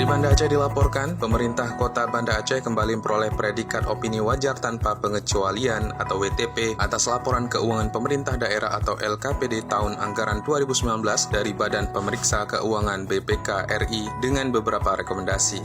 Dari Banda Aceh dilaporkan, pemerintah Kota Banda Aceh kembali memperoleh predikat opini wajar tanpa pengecualian atau WTP atas laporan keuangan pemerintah daerah atau LKPD tahun anggaran 2019 dari Badan Pemeriksa Keuangan BPK RI dengan beberapa rekomendasi.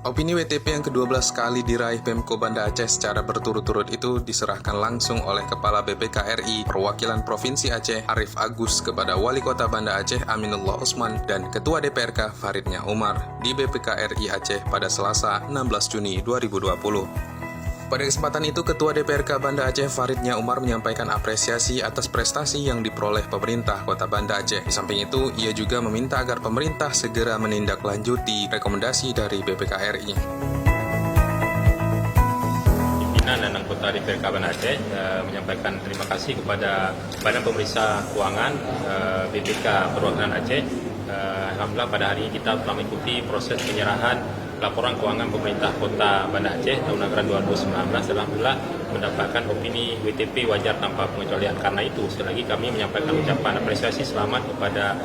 Opini WTP yang ke-12 kali diraih Pemko Banda Aceh secara berturut-turut itu diserahkan langsung oleh Kepala BPK RI Perwakilan Provinsi Aceh Arif Agus kepada Wali Kota Banda Aceh Aminullah Usman dan Ketua DPRK Faridnya Umar di BPK RI Aceh pada Selasa 16 Juni 2020. Pada kesempatan itu, Ketua DPRK Banda Aceh Faridnya Umar menyampaikan apresiasi atas prestasi yang diperoleh pemerintah Kota Banda Aceh. Di samping itu, ia juga meminta agar pemerintah segera menindaklanjuti rekomendasi dari BPK RI. Pimpinan dan anggota DPRK Banda Aceh menyampaikan terima kasih kepada Badan Pemeriksa Keuangan BPK Perwakilan Aceh. Alhamdulillah pada hari ini kita telah mengikuti proses penyerahan laporan keuangan pemerintah Kota Banda Aceh tahun anggaran 2019. Alhamdulillah mendapatkan opini WTP wajar tanpa pengecualian. Karena itu sekali lagi kami menyampaikan ucapan apresiasi selamat kepada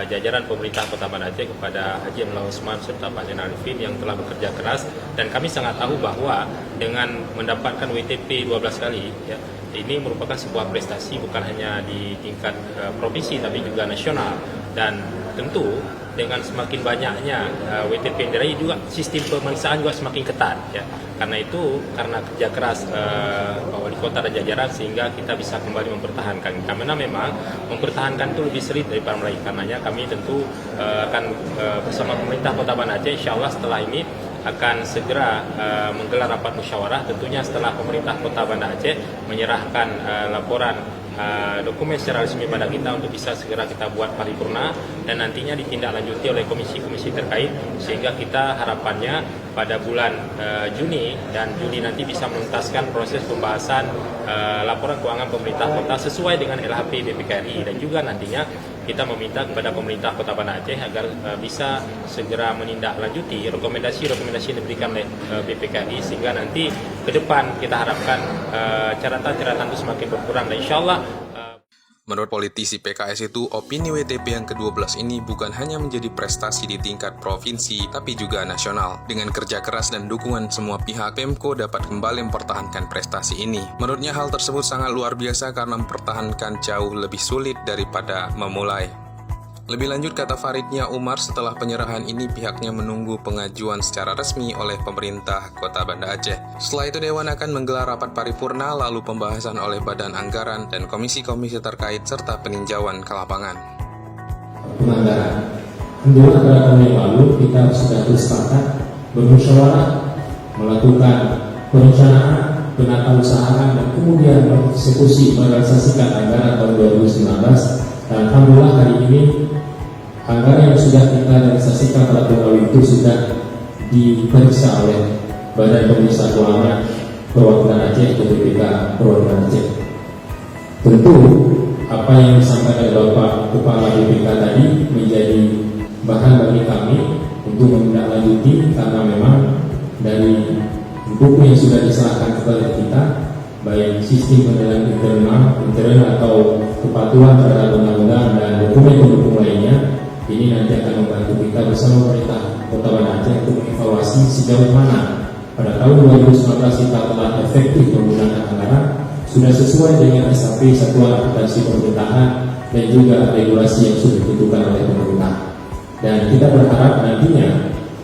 jajaran pemerintah Kota Banda Aceh, kepada Haji Aminullah Usman serta Pak Zainal Arifin yang telah bekerja keras, dan kami sangat tahu bahwa dengan mendapatkan WTP 12 kali ya, ini merupakan sebuah prestasi bukan hanya di tingkat provinsi tapi juga nasional. Dan tentu dengan semakin banyaknya WTP yang diraih juga sistem pemeriksaan juga semakin ketat ya. Karena itu, karena kerja keras Pak Wali Kota dan jajaran sehingga kita bisa kembali mempertahankan. Karena memang mempertahankan itu lebih sulit daripada meraih. Karenanya kami tentu akan bersama pemerintah Kota Banda Aceh insyaallah setelah ini akan segera menggelar rapat musyawarah tentunya setelah pemerintah Kota Banda Aceh menyerahkan laporan dokumen secara resmi pada kita untuk bisa segera kita buat paripurna dan nantinya ditindaklanjuti oleh komisi-komisi terkait sehingga kita harapannya pada bulan Juni dan Juli nanti bisa menuntaskan proses pembahasan laporan keuangan pemerintah kota sesuai dengan LHP BPK RI. Dan juga nantinya kita meminta kepada pemerintah Kota Banda Aceh agar bisa segera menindaklanjuti rekomendasi-rekomendasi yang diberikan oleh BPK RI sehingga nanti ke depan kita harapkan catatan-catatan itu semakin berkurang dan insyaallah. Menurut politisi PKS itu, opini WTP yang ke-12 ini bukan hanya menjadi prestasi di tingkat provinsi, tapi juga nasional. Dengan kerja keras dan dukungan semua pihak, Pemko dapat kembali mempertahankan prestasi ini. Menurutnya hal tersebut sangat luar biasa karena mempertahankan jauh lebih sulit daripada memulai. Lebih lanjut, kata Faridnya Umar, setelah penyerahan ini pihaknya menunggu pengajuan secara resmi oleh pemerintah Kota Banda Aceh. Setelah itu Dewan akan menggelar rapat paripurna, lalu pembahasan oleh Badan Anggaran dan komisi-komisi terkait serta peninjauan ke lapangan. Penganggaran. Alhamdulillah pada tahun yang lalu kita sudah bersepakat bermusyawarah melakukan perencanaan, penata usahaan dan kemudian mengeksekusi merealisasikan anggaran tahun 2019. Dan alhamdulillah hari ini anggaran yang sudah kita realisasikan pada tahun lalu itu sudah diperiksa oleh Badan Pemeriksa Keuangan Perwakilan Aceh atau BPK Perwakilan Aceh. Tentu apa yang disampaikan Bapak Kepala BPK tadi menjadi bahan bagi kami untuk menindaklanjuti karena memang dari buku yang sudah diserahkan kepada kita, baik sistem penilaian internal atau kepatuhan terhadap undang-undang dan dokumen-dokumen lainnya, ini nanti akan membantu kita bersama pemerintah Kota Banda Aceh untuk mengevaluasi sejauh mana pada tahun 2019 kita telah efektif menggunakan anggaran, sudah sesuai dengan SAP Satuan Akuntansi Pemerintahan dan juga regulasi yang sudah ditentukan oleh pemerintah. Dan kita berharap nantinya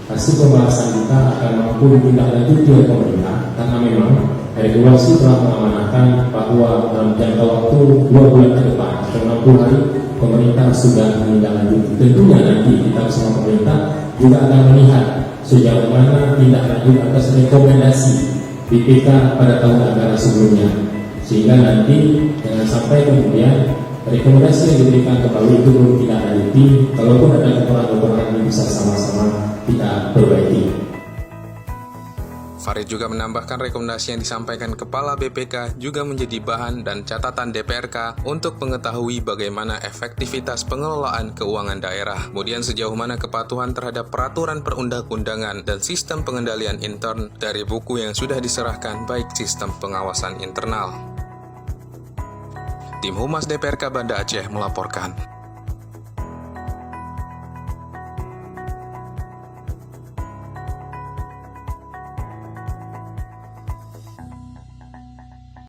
hasil pembahasan kita akan mampu ditindaklanjuti oleh pemerintah karena memang regulasi telah mengamanahkan bahwa dalam jangka waktu 2 bulan ke depan atau 60 hari pemerintah sudah menindaklanjuti. Tentunya nanti kita bersama pemerintah juga akan melihat sejauh mana tindak lanjut atas rekomendasi BPK pada tahun anggaran sebelumnya, sehingga nanti jangan sampai kemudian rekomendasi yang diberikan kembali itu belum kita lanjuti. Kalaupun ada kekurangan-kekurangan yang bisa sama-sama kita perbaiki. Farid juga menambahkan rekomendasi yang disampaikan Kepala BPK juga menjadi bahan dan catatan DPRK untuk mengetahui bagaimana efektivitas pengelolaan keuangan daerah, kemudian sejauh mana kepatuhan terhadap peraturan perundang-undangan dan sistem pengendalian intern dari buku yang sudah diserahkan baik sistem pengawasan internal. Tim Humas DPRK Banda Aceh melaporkan.